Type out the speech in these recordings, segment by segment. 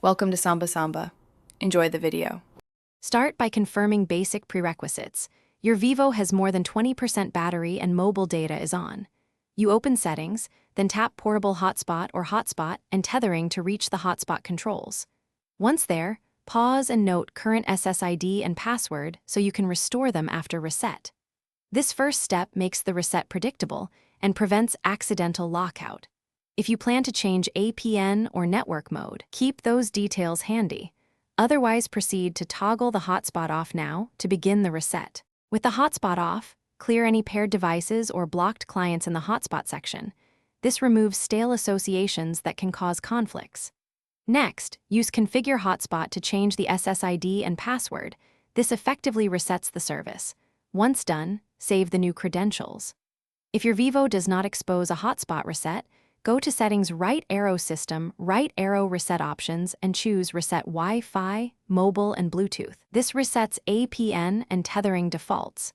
Welcome to Samba Samba. Enjoy the video. Start by confirming basic prerequisites. Your Vivo has more than 20% battery and mobile data is on. You open Settings, then tap Portable Hotspot or Hotspot and Tethering to reach the hotspot controls. Once there, pause and note current SSID and password so you can restore them after reset. This first step makes the reset predictable and prevents accidental lockout. If you plan to change APN or network mode, keep those details handy. Otherwise, proceed to toggle the hotspot off now to begin the reset. With the hotspot off, clear any paired devices or blocked clients in the hotspot section. This removes stale associations that can cause conflicts. Next, use Configure Hotspot to change the SSID and password. This effectively resets the service. Once done, save the new credentials. If your Vivo does not expose a hotspot reset, go to Settings, right arrow System, right arrow Reset Options, and choose Reset Wi-Fi, Mobile, and Bluetooth. This resets APN and tethering defaults.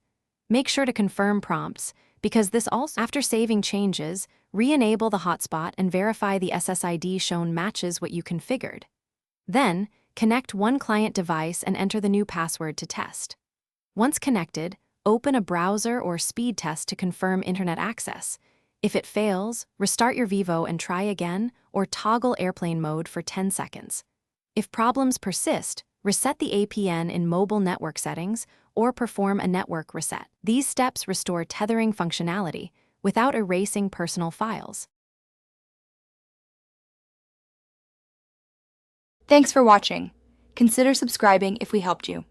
Make sure to confirm prompts, because this also, after saving changes, re-enable the hotspot and verify the SSID shown matches what you configured. Then, connect one client device and enter the new password to test. Once connected, open a browser or speed test to confirm internet access. If it fails, restart your Vivo and try again, or toggle airplane mode for 10 seconds. If problems persist, reset the APN in mobile network settings or perform a network reset. These steps restore tethering functionality without erasing personal files. Thanks for watching. Consider subscribing if we helped you.